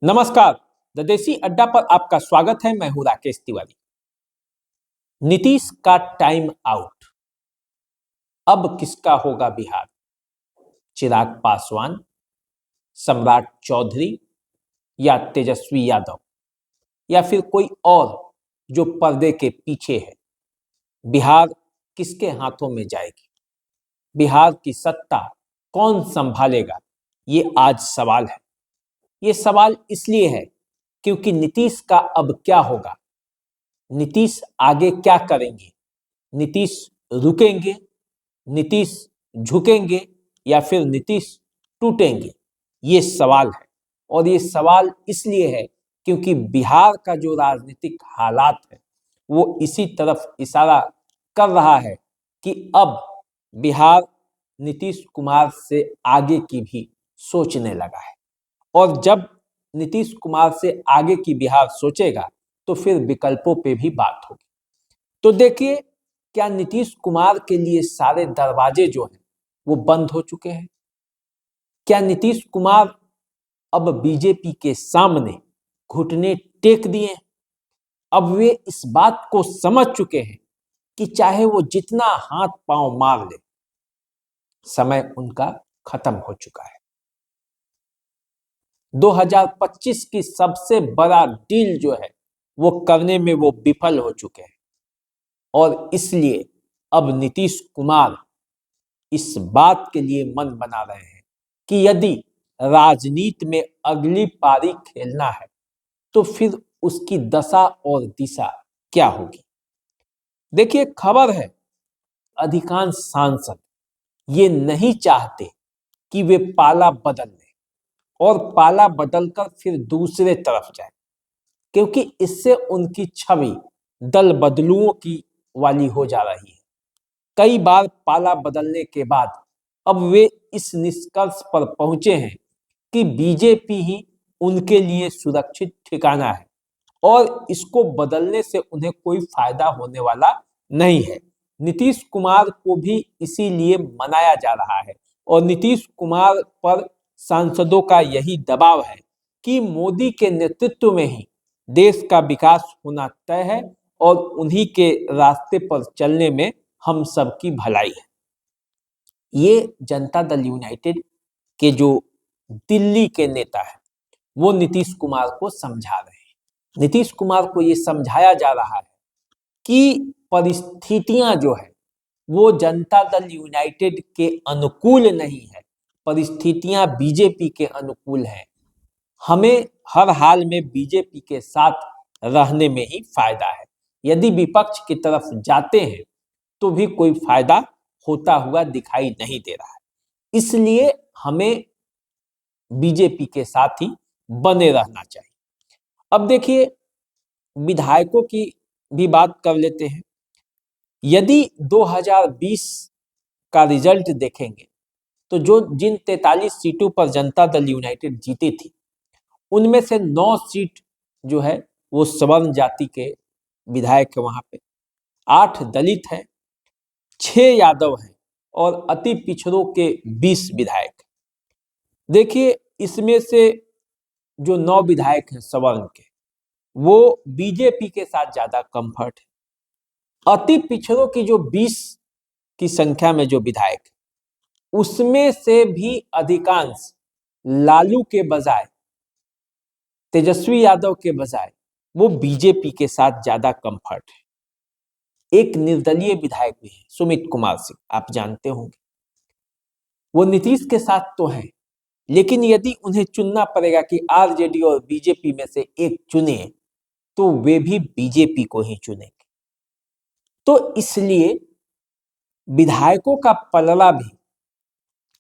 नमस्कार। द देसी अड्डा पर आपका स्वागत है। मैं हूं राकेश तिवारी। नीतीश का टाइम आउट। अब किसका होगा बिहार? चिराग पासवान, सम्राट चौधरी या तेजस्वी यादव, या फिर कोई और जो पर्दे के पीछे है? बिहार किसके हाथों में जाएगी? बिहार की सत्ता कौन संभालेगा? ये आज सवाल है। ये सवाल इसलिए है क्योंकि नीतीश का अब क्या होगा? नीतीश आगे क्या करेंगे? नीतीश रुकेंगे, नीतीश झुकेंगे या फिर नीतीश टूटेंगे? ये सवाल है। और ये सवाल इसलिए है क्योंकि बिहार का जो राजनीतिक हालात है वो इसी तरफ इशारा कर रहा है कि अब बिहार नीतीश कुमार से आगे की भी सोचने लगा है। और जब नीतीश कुमार से आगे की बिहार सोचेगा तो फिर विकल्पों पे भी बात होगी। तो देखिए, क्या नीतीश कुमार के लिए सारे दरवाजे जो हैं वो बंद हो चुके हैं? क्या नीतीश कुमार अब बीजेपी के सामने घुटने टेक दिए हैं? अब वे इस बात को समझ चुके हैं कि चाहे वो जितना हाथ पांव मार ले, समय उनका खत्म हो चुका है। 2025 की सबसे बड़ा डील जो है वो करने में वो विफल हो चुके हैं। और इसलिए अब नीतीश कुमार इस बात के लिए मन बना रहे हैं कि यदि राजनीति में अगली पारी खेलना है तो फिर उसकी दशा और दिशा क्या होगी। देखिए, खबर है अधिकांश सांसद ये नहीं चाहते कि वे पाला बदल लें और पाला बदलकर फिर दूसरे तरफ जाए, क्योंकि इससे उनकी छवि दल बदलुओं की वाली हो जा रही है। कई बार पाला बदलने के बाद अब वे इस निष्कर्ष पर पहुंचे हैं कि बीजेपी ही उनके लिए सुरक्षित ठिकाना है और इसको बदलने से उन्हें कोई फायदा होने वाला नहीं है। नीतीश कुमार को भी इसीलिए मनाया जा रहा है और नीतीश कुमार पर सांसदों का यही दबाव है कि मोदी के नेतृत्व में ही देश का विकास होना तय है और उन्हीं के रास्ते पर चलने में हम सबकी भलाई है। ये जनता दल यूनाइटेड के जो दिल्ली के नेता है वो नीतीश कुमार को समझा रहे हैं। नीतीश कुमार को ये समझाया जा रहा है कि परिस्थितियां जो है वो जनता दल यूनाइटेड के अनुकूल नहीं है, परिस्थितियां बीजेपी के अनुकूल हैं। हमें हर हाल में बीजेपी के साथ रहने में ही फायदा है। यदि विपक्ष की तरफ जाते हैं तो भी कोई फायदा होता हुआ दिखाई नहीं दे रहा है। इसलिए हमें बीजेपी के साथ ही बने रहना चाहिए। अब देखिए, विधायकों की भी बात कर लेते हैं। यदि 2020 का रिजल्ट देखेंगे तो जो जिन 43 सीटों पर जनता दल यूनाइटेड जीती थी उनमें से 9 सीट जो है वो सवर्ण जाति के विधायक है। वहां पे 8 दलित हैं, 6 यादव हैं और अति पिछड़ों के 20 विधायक। देखिए, इसमें से जो 9 विधायक हैं सवर्ण के वो बीजेपी के साथ ज्यादा कंफर्ट है। अति पिछड़ों की जो 20 की संख्या में जो विधायक उसमें से भी अधिकांश लालू के बजाय, तेजस्वी यादव के बजाय वो बीजेपी के साथ ज्यादा कंफर्ट है। एक निर्दलीय विधायक भी है, सुमित कुमार सिंह, आप जानते होंगे। वो नीतीश के साथ तो है, लेकिन यदि उन्हें चुनना पड़ेगा कि आरजेडी और बीजेपी में से एक चुने तो वे भी बीजेपी को ही चुनेंगे। तो इसलिए विधायकों का पलड़ा भी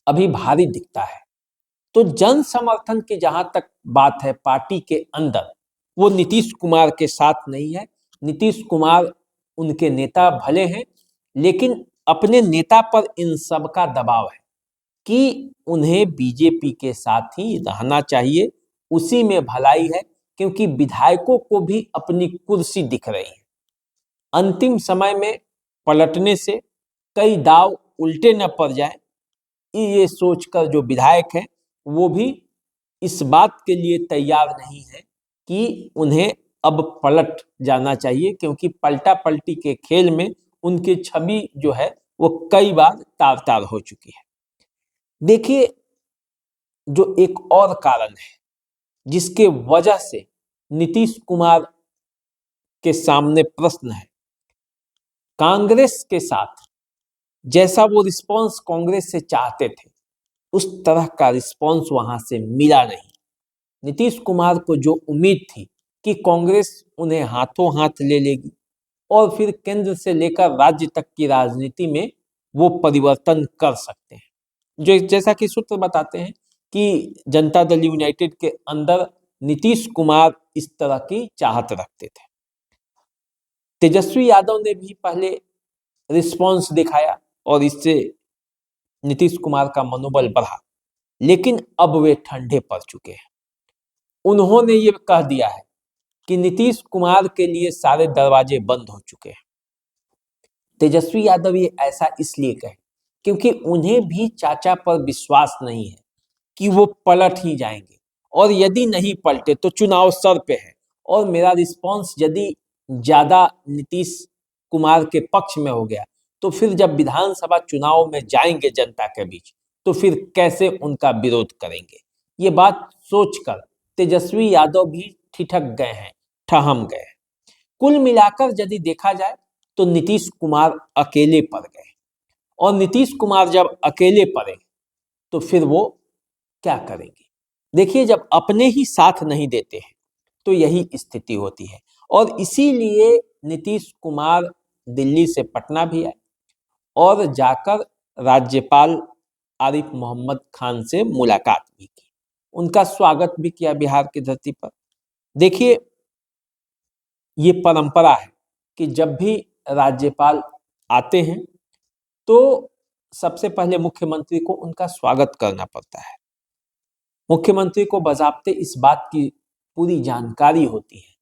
अभी भारी दिखता है। तो जन समर्थन की जहां तक बात है पार्टी के अंदर, वो नीतीश कुमार के साथ नहीं है। नीतीश कुमार उनके नेता भले हैं, लेकिन अपने नेता पर इन सब का दबाव है कि उन्हें बीजेपी के साथ ही रहना चाहिए, उसी में भलाई है, क्योंकि विधायकों को भी अपनी कुर्सी दिख रही है। अंतिम समय में पलटने से कई दाव उल्टे न पड़ जाए, ये सोचकर जो विधायक हैं वो भी इस बात के लिए तैयार नहीं है कि उन्हें अब पलट जाना चाहिए, क्योंकि पलटा पलटी के खेल में उनकी छवि जो है वो कई बार तार तार हो चुकी है। देखिए, जो एक और कारण है जिसके वजह से नीतीश कुमार के सामने प्रश्न है, कांग्रेस के साथ जैसा वो रिस्पांस कांग्रेस से चाहते थे उस तरह का रिस्पांस वहां से मिला नहीं। नीतीश कुमार को जो उम्मीद थी कि कांग्रेस उन्हें हाथों हाथ ले लेगी और फिर केंद्र से लेकर राज्य तक की राजनीति में वो परिवर्तन कर सकते हैं, जो जैसा कि सूत्र बताते हैं कि जनता दल यूनाइटेड के अंदर नीतीश कुमार इस तरह की चाहत रखते थे। तेजस्वी यादव ने भी पहले रिस्पांस दिखाया और इससे नीतीश कुमार का मनोबल बढ़ा, लेकिन अब वे ठंडे पड़ चुके हैं। उन्होंने ये कह दिया है कि नीतीश कुमार के लिए सारे दरवाजे बंद हो चुके हैं। तेजस्वी यादव ये ऐसा इसलिए कहे क्योंकि उन्हें भी चाचा पर विश्वास नहीं है कि वो पलट ही जाएंगे, और यदि नहीं पलटे तो चुनाव सर पे है। और मेरा रिस्पांस यदि ज्यादा नीतीश कुमार के पक्ष में हो गया तो फिर जब विधानसभा चुनाव में जाएंगे जनता के बीच तो फिर कैसे उनका विरोध करेंगे। ये बात सोचकर तेजस्वी यादव भी ठिठक गए हैं, ठहम गए हैं। कुल मिलाकर यदि देखा जाए तो नीतीश कुमार अकेले पड़ गए, और नीतीश कुमार जब अकेले पड़े तो फिर वो क्या करेंगे। देखिए, जब अपने ही साथ नहीं देते हैं तो यही स्थिति होती है, और इसीलिए नीतीश कुमार दिल्ली से पटना भी आए और जाकर राज्यपाल आरिफ मोहम्मद खान से मुलाकात भी की, उनका स्वागत भी किया बिहार की धरती पर। देखिए, ये परंपरा है कि जब भी राज्यपाल आते हैं तो सबसे पहले मुख्यमंत्री को उनका स्वागत करना पड़ता है। मुख्यमंत्री को बजाबते इस बात की पूरी जानकारी होती है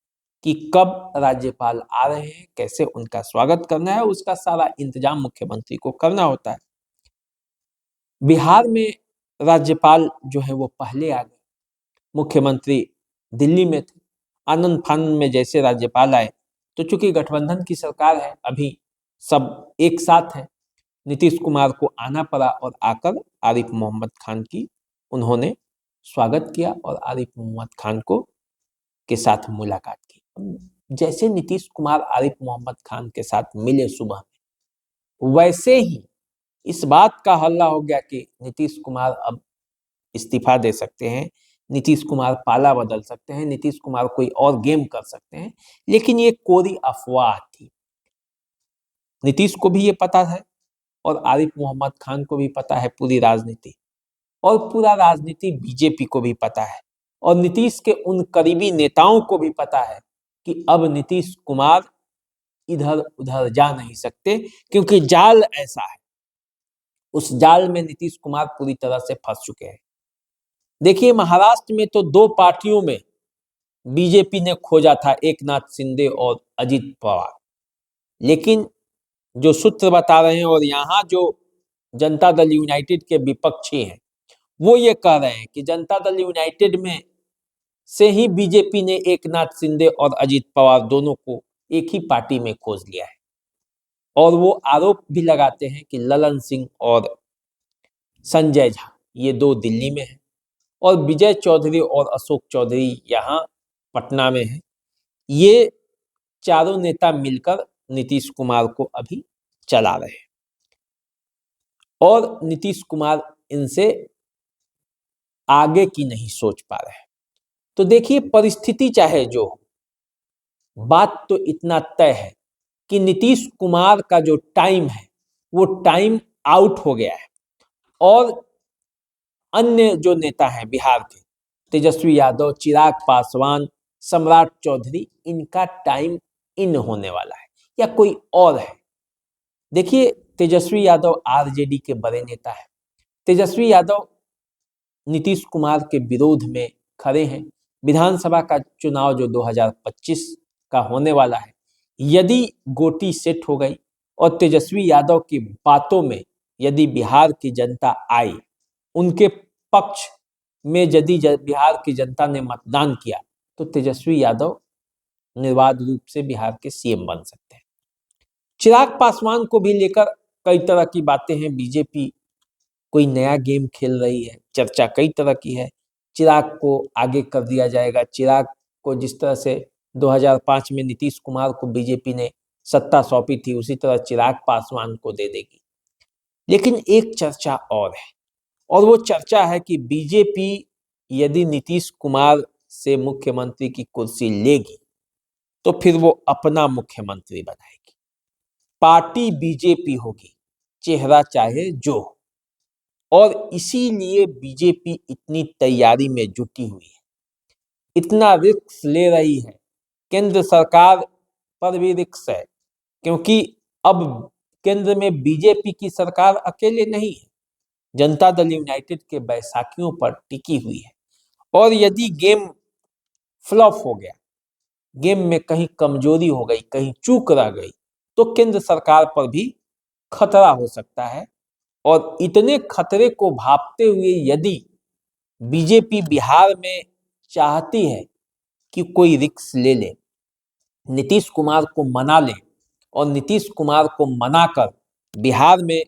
कि कब राज्यपाल आ रहे हैं, कैसे उनका स्वागत करना है, उसका सारा इंतजाम मुख्यमंत्री को करना होता है। बिहार में राज्यपाल जो है वो पहले आ गए, मुख्यमंत्री दिल्ली में थे। आनंद फानंद में जैसे राज्यपाल आए तो चूंकि गठबंधन की सरकार है, अभी सब एक साथ है, नीतीश कुमार को आना पड़ा और आकर आरिफ मोहम्मद खान की उन्होंने स्वागत किया और आरिफ मोहम्मद खान को के साथ मुलाकात की। जैसे नीतीश कुमार आरिफ मोहम्मद खान के साथ मिले सुबह में, वैसे ही इस बात का हल्ला हो गया कि नीतीश कुमार अब इस्तीफा दे सकते हैं, नीतीश कुमार पाला बदल सकते हैं, नीतीश कुमार कोई और गेम कर सकते हैं। लेकिन ये कोरी अफवाह थी। नीतीश को भी ये पता है और आरिफ मोहम्मद खान को भी पता है पूरी राजनीति, और पूरा राजनीति बीजेपी को भी पता है, और नीतीश के उन करीबी नेताओं को भी पता है कि अब नीतीश कुमार इधर उधर जा नहीं सकते, क्योंकि जाल ऐसा है, उस जाल में नीतीश कुमार पूरी तरह से फंस चुके हैं। देखिए, महाराष्ट्र में तो दो पार्टियों में बीजेपी ने खोजा था, एकनाथ शिंदे और अजित पवार, लेकिन जो सूत्र बता रहे हैं और यहाँ जो जनता दल यूनाइटेड के विपक्षी हैं वो ये कह रहे हैं कि जनता दल यूनाइटेड में से ही बीजेपी ने एकनाथ शिंदे और अजित पवार दोनों को एक ही पार्टी में खोज लिया है, और वो आरोप भी लगाते हैं कि ललन सिंह और संजय झा ये दो दिल्ली में हैं और विजय चौधरी और अशोक चौधरी यहाँ पटना में हैं। ये चारों नेता मिलकर नीतीश कुमार को अभी चला रहे हैं, और नीतीश कुमार इनसे आगे की नहीं सोच पा रहे हैं। तो देखिए, परिस्थिति चाहे जो हो, बात तो इतना तय है कि नीतीश कुमार का जो टाइम है वो टाइम आउट हो गया है, और अन्य जो नेता हैं बिहार के, तेजस्वी यादव, चिराग पासवान, सम्राट चौधरी, इनका टाइम इन होने वाला है, या कोई और है। देखिए, तेजस्वी यादव आरजेडी के बड़े नेता है। तेजस्वी यादव नीतीश कुमार के विरोध में खड़े हैं। विधानसभा का चुनाव जो 2025 का होने वाला है, यदि गोटी सेट हो गई और तेजस्वी यादव की बातों में यदि बिहार की जनता आई, उनके पक्ष में यदि बिहार की जनता ने मतदान किया तो तेजस्वी यादव निर्बाध रूप से बिहार के सीएम बन सकते हैं। चिराग पासवान को भी लेकर कई तरह की बातें हैं। बीजेपी कोई नया गेम खेल रही है, चर्चा कई तरह की है। चिराग को आगे कर दिया जाएगा। चिराग को जिस तरह से 2005 में नीतीश कुमार को बीजेपी ने सत्ता सौंपी थी, उसी तरह चिराग पासवान को दे देगी। लेकिन एक चर्चा और है, और वो चर्चा है कि बीजेपी यदि नीतीश कुमार से मुख्यमंत्री की कुर्सी लेगी तो फिर वो अपना मुख्यमंत्री बनाएगी। पार्टी बीजेपी होगी, चेहरा चाहे जो हो। और इसीलिए बीजेपी इतनी तैयारी में जुटी हुई है, इतना रिस्क ले रही है। केंद्र सरकार पर भी रिस्क है, क्योंकि अब केंद्र में बीजेपी की सरकार अकेले नहीं है, जनता दल यूनाइटेड के बैसाखियों पर टिकी हुई है। और यदि गेम फ्लॉप हो गया, गेम में कहीं कमजोरी हो गई, कहीं चूक रह गई, तो केंद्र सरकार पर भी खतरा हो सकता है। और इतने खतरे को भांपते हुए यदि बीजेपी बिहार में चाहती है कि कोई रिस्क ले ले, नीतीश कुमार को मना ले और नीतीश कुमार को मनाकर बिहार में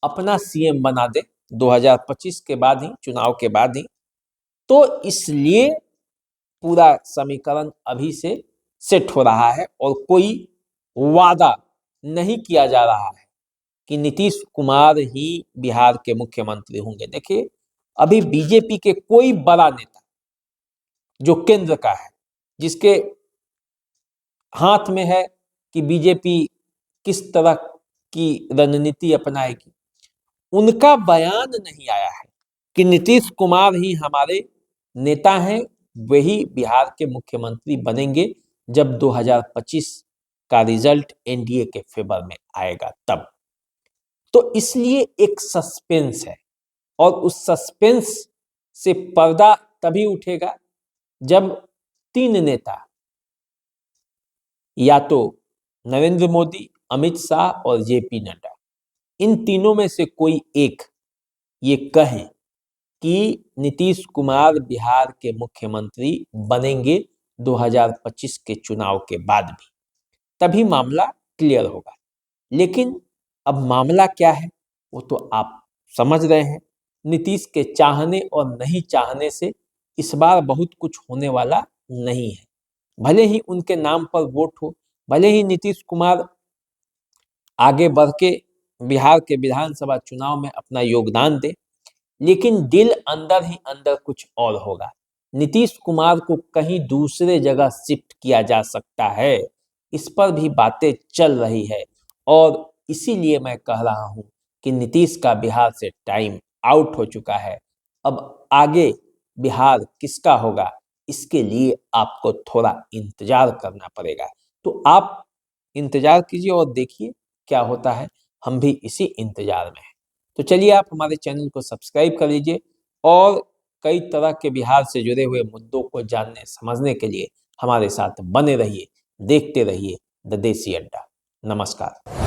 अपना सीएम बना दे 2025 के बाद ही, चुनाव के बाद ही, तो इसलिए पूरा समीकरण अभी से सेट हो रहा है और कोई वादा नहीं किया जा रहा है कि नीतीश कुमार ही बिहार के मुख्यमंत्री होंगे। देखिए, अभी बीजेपी के कोई बड़ा नेता जो केंद्र का है, जिसके हाथ में है कि बीजेपी किस तरह की रणनीति अपनाएगी, उनका बयान नहीं आया है कि नीतीश कुमार ही हमारे नेता हैं, वही बिहार के मुख्यमंत्री बनेंगे जब 2025 का रिजल्ट एनडीए के फेवर में आएगा तब। तो इसलिए एक सस्पेंस है, और उस सस्पेंस से पर्दा तभी उठेगा जब तीन नेता, या तो नरेंद्र मोदी, अमित शाह और जेपी नड्डा, इन तीनों में से कोई एक ये कहें कि नीतीश कुमार बिहार के मुख्यमंत्री बनेंगे 2025 के चुनाव के बाद भी, तभी मामला क्लियर होगा। लेकिन अब मामला क्या है वो तो आप समझ रहे हैं। नीतीश के चाहने और नहीं चाहने से इस बार बहुत कुछ होने वाला नहीं है। भले ही उनके नाम पर वोट हो, भले ही नीतीश कुमार आगे बढ़ के बिहार के विधानसभा चुनाव में अपना योगदान दे, लेकिन दिल अंदर ही अंदर कुछ और होगा। नीतीश कुमार को कहीं दूसरे जगह शिफ्ट किया जा सकता है, इस पर भी बातें चल रही है। और इसीलिए मैं कह रहा हूं कि नीतीश का बिहार से टाइम आउट हो चुका है। अब आगे बिहार किसका होगा, इसके लिए आपको थोड़ा इंतजार करना पड़ेगा। तो आप इंतजार कीजिए और देखिए क्या होता है। हम भी इसी इंतजार में हैं। तो चलिए, आप हमारे चैनल को सब्सक्राइब कर लीजिए और कई तरह के बिहार से जुड़े हुए मुद्दों को जानने समझने के लिए हमारे साथ बने रहिए, देखते रहिए द देसी अड्डा। नमस्कार।